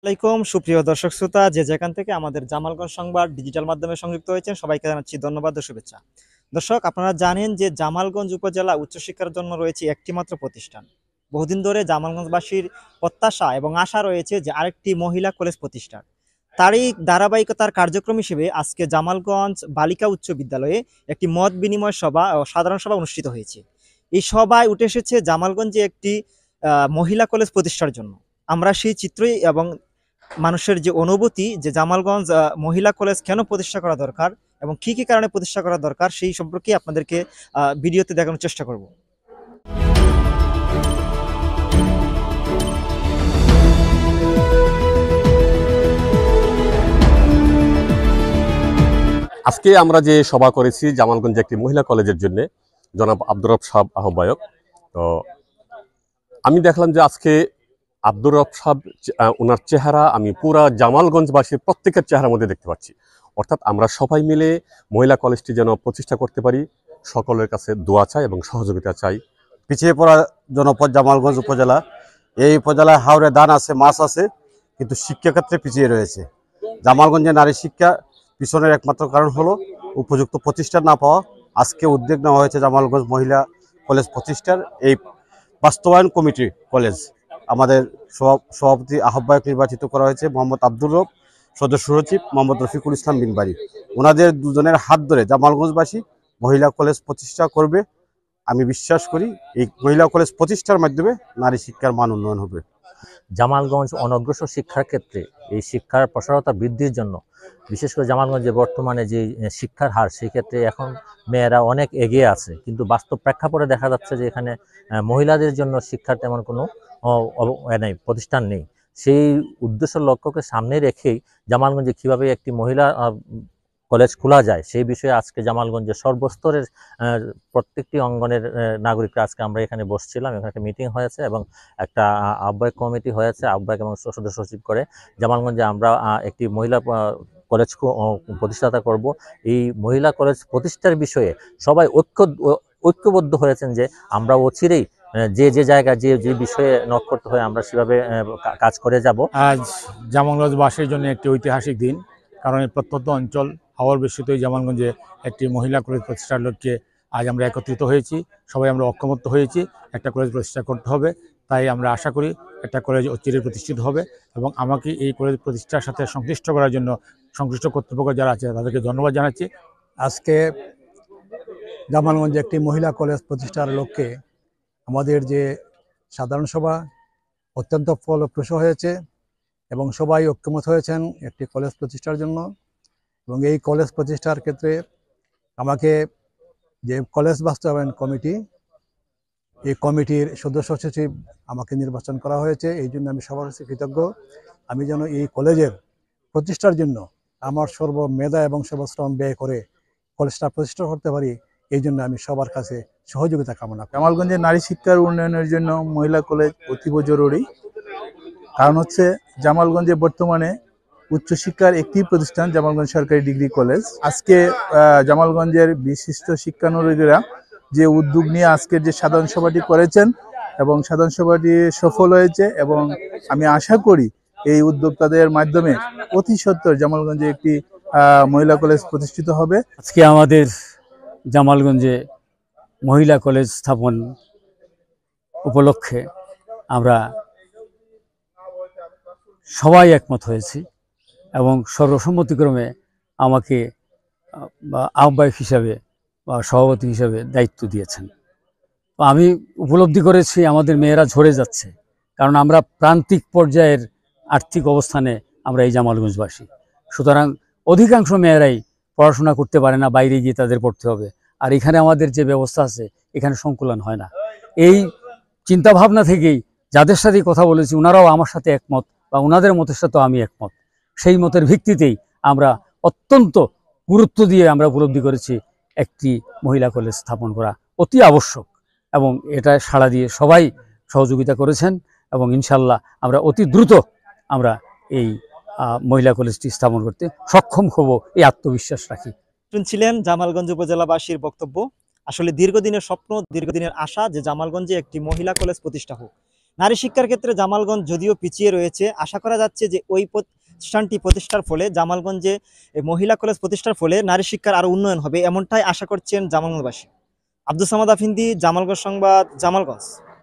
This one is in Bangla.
আসসালামাইকুম সুপ্রিয় দর্শক শ্রোতা, যে যেখান থেকে আমাদের জামালগঞ্জ সংবাদ ডিজিটাল মাধ্যমে সংযুক্ত হয়েছেন সবাইকে জানাচ্ছি ধন্যবাদ ও শুভেচ্ছা। দর্শক, আপনারা জানেন যে জামালগঞ্জ উপজেলা উচ্চশিক্ষার জন্য রয়েছে একটি মাত্র প্রতিষ্ঠান। বহুদিন ধরে জামালগঞ্জবাসীর প্রত্যাশা এবং আশা রয়েছে যে আরেকটি মহিলা কলেজ প্রতিষ্ঠান। তারই ধারাবাহিকতার কার্যক্রম হিসেবে আজকে জামালগঞ্জ বালিকা উচ্চ বিদ্যালয়ে একটি মত বিনিময় সভা ও সাধারণ সভা অনুষ্ঠিত হয়েছে। এই সভায় উঠে এসেছে জামালগঞ্জে একটি মহিলা কলেজ প্রতিষ্ঠার জন্য। আমরা সেই চিত্রই এবং মানুষের যে অনুভূতি যে জামালগঞ্জ মহিলা কলেজ কেন প্রতিষ্ঠা করা দরকার এবং কি কি কারণে প্রতিষ্ঠা করা দরকার সেই সম্পর্কে আপনাদেরকে ভিডিওতে দেখানোর চেষ্টা করব। আজকে আমরা যে সভা করেছি জামালগঞ্জে একটি মহিলা কলেজের জন্য, জনাব আব্দুর রব সাহেব আহ্বায়ক। তো আমি দেখলাম যে আজকে আব্দুর রব সাহেব ওনার চেহারা আমি পুরা জামালগঞ্জবাসীর প্রত্যেকের চেহারার মধ্যে দেখতে পাচ্ছি। অর্থাৎ আমরা সবাই মিলে মহিলা কলেজটি যেন প্রতিষ্ঠা করতে পারি, সকলের কাছে দোয়া চাই এবং সহযোগিতা চাই। পিছিয়ে পড়া জনপদ জামালগঞ্জ উপজেলা। এই উপজেলায় হাওড়ে ধান আছে, মাছ আছে, কিন্তু শিক্ষাক্ষেত্রে পিছিয়ে রয়েছে। জামালগঞ্জে নারী শিক্ষা পিছনের একমাত্র কারণ হলো উপযুক্ত প্রতিষ্ঠান না পাওয়া। আজকে উদ্যোগ নেওয়া হয়েছে জামালগঞ্জ মহিলা কলেজ প্রতিষ্ঠার এই বাস্তবায়ন কমিটি কলেজ। আমাদের সভাপতি আহ্বায়ক নির্বাচিত করা হয়েছে মোহাম্মদ আব্দুর রব, সদস্য সচিব মোহাম্মদ রফিকুল ইসলাম বিনবাড়ি। ওনাদের দুজনের হাত ধরে জামালগঞ্জবাসী মহিলা কলেজ প্রতিষ্ঠা করবে। আমি বিশ্বাস করি এই মহিলা কলেজ প্রতিষ্ঠার মাধ্যমে নারী শিক্ষার মান উন্নয়ন হবে। জামালগঞ্জ অনগ্রসর শিক্ষার ক্ষেত্রে এই শিক্ষার প্রসারতা বৃদ্ধির জন্য, বিশেষ করে জামালগঞ্জে বর্তমানে যে শিক্ষার হার, সেই ক্ষেত্রে এখন মেয়েরা অনেক এগিয়ে আছে, কিন্তু বাস্তব প্রেক্ষাপটে দেখা যাচ্ছে যে এখানে মহিলাদের জন্য শিক্ষার তেমন কোনো প্রতিষ্ঠান নেই। সেই উদ্দেশ্য লক্ষ্যকে সামনে রেখেই জামালগঞ্জে কীভাবে একটি মহিলা কলেজ খোলা যায় সেই বিষয়ে আজকে জামালগঞ্জের সর্বস্তরের প্রত্যেকটি অঙ্গনের নাগরিকরা আজকে আমরা এখানে বসছিলাম। এখানে একটা মিটিং হয়েছে এবং একটা আহ্বায়ক কমিটি হয়েছে, আহ্বায়ক এবং সদস্য সচিব করে জামালগঞ্জে আমরা একটি মহিলা কলেজ প্রতিষ্ঠাতা করব। এই মহিলা কলেজ প্রতিষ্ঠার বিষয়ে সবাই ঐক্যবদ্ধ হয়েছেন যে আমরা অচিরেই যে যে জায়গায় যে যে বিষয়ে নক করতে হয় আমরা সেভাবে কাজ করে যাব। আজ জামালগঞ্জবাসীর জন্য একটি ঐতিহাসিক দিন, কারণ এই প্রত্যন্ত অঞ্চল হাওড় বেষ্টিত এই জামালগঞ্জে একটি মহিলা কলেজ প্রতিষ্ঠার লক্ষ্যে আজ আমরা একত্রিত হয়েছি। সবাই আমরা ঐক্যমত্য হয়েছি একটা কলেজ প্রতিষ্ঠা করতে হবে। তাই আমরা আশা করি একটা কলেজ অচিরে প্রতিষ্ঠিত হবে এবং আমাকে এই কলেজ প্রতিষ্ঠার সাথে সংশ্লিষ্ট করার জন্য সংশ্লিষ্ট কর্তৃপক্ষ যারা আছে তাদেরকে ধন্যবাদ জানাচ্ছি। আজকে জামালগঞ্জে একটি মহিলা কলেজ প্রতিষ্ঠার লক্ষ্যে আমাদের যে সাধারণ সভা অত্যন্ত ফলপ্রসূ হয়েছে এবং সবাই ঐক্যমত হয়েছেন একটি কলেজ প্রতিষ্ঠার জন্য। এবং এই কলেজ প্রতিষ্ঠার ক্ষেত্রে আমাকে যে কলেজ বাস্তবায়ন কমিটি, এই কমিটির সদস্য সচিব আমাকে নির্বাচন করা হয়েছে। এই জন্য আমি সবার কাছে কৃতজ্ঞ। আমি যেন এই কলেজের প্রতিষ্ঠার জন্য আমার সর্বমেধা এবং সর্বশ্রম ব্যয় করে কলেজটা প্রতিষ্ঠা করতে পারি, এই জন্য আমি সবার কাছে সহযোগিতা কামনা করি। জামালগঞ্জে নারী শিক্ষার উন্নয়নের জন্য মহিলা কলেজ অতীব জরুরি। কারণ হচ্ছে জামালগঞ্জে বর্তমানে উচ্চশিক্ষার একটি প্রতিষ্ঠান জামালগঞ্জ সরকারি ডিগ্রি কলেজ। আজকে জামালগঞ্জের বিশিষ্ট শিক্ষানুরাগীরা যে উদ্যোগ নিয়ে আজকের যে সাধারণ সভাটি করেছেন এবং সাধারণ সভাটি সফল হয়েছে এবং আমি আশা করি এই উদ্যোক্তাদের মাধ্যমে অতি সত্বর জামালগঞ্জে একটি মহিলা কলেজ প্রতিষ্ঠিত হবে। আজকে আমাদের জামালগঞ্জে মহিলা কলেজ স্থাপন উপলক্ষে আমরা সবাই একমত হয়েছি এবং সর্বসম্মতিক্রমে আমাকে আহ্বায়ক হিসাবে বা সভাপতি হিসাবে দায়িত্ব দিয়েছেন। তো আমি উপলব্ধি করেছি আমাদের মেয়েরা ঝরে যাচ্ছে, কারণ আমরা প্রান্তিক পর্যায়ের আর্থিক অবস্থানে আমরা এই জামালগঞ্জবাসী। সুতরাং অধিকাংশ মেয়েরাই পড়াশোনা করতে পারে না, বাইরে গিয়ে তাদের পড়তে হবে। আর এখানে আমাদের যে ব্যবস্থা আছে এখানে সংকুলন হয় না। এই চিন্তাভাবনা থেকেই যাদের সাথে কথা বলেছি ওনারাও আমার সাথে একমত বা ওনাদের মতের সাথেও আমি একমত। সেই মতের ভিত্তিতেই আমরা অত্যন্ত গুরুত্ব দিয়ে আমরা উপলব্ধি করেছি একটি মহিলা কলেজ স্থাপন করা অতি আবশ্যক এবং এটা সাড়া দিয়ে সবাই সহযোগিতা করেছেন এবং ইনশাল্লাহ আমরা অতি দ্রুত আমরা এই মহিলা কলেজটি স্থাপন করতে সক্ষম হব এই আত্মবিশ্বাস রাখি। শুনছিলেন জামালগঞ্জ উপজেলাবাসীর বক্তব্য। আসলে দীর্ঘদিনের স্বপ্ন, দীর্ঘদিনের আশা যে জামালগঞ্জে একটি মহিলা কলেজ প্রতিষ্ঠা হোক। নারী শিক্ষার ক্ষেত্রে জামালগঞ্জ যদিও পিছিয়ে রয়েছে, আশা করা যাচ্ছে যে ওই প্রতিষ্ঠানটি প্রতিষ্ঠার ফলে জামালগঞ্জে এই মহিলা কলেজ প্রতিষ্ঠার ফলে নারী শিক্ষার আরো উন্নয়ন হবে, এমনটাই আশা করছেন জামালগঞ্জবাসী। আব্দুল সামাদ আফিন্দি, জামালগঞ্জ সংবাদ, জামালগঞ্জ।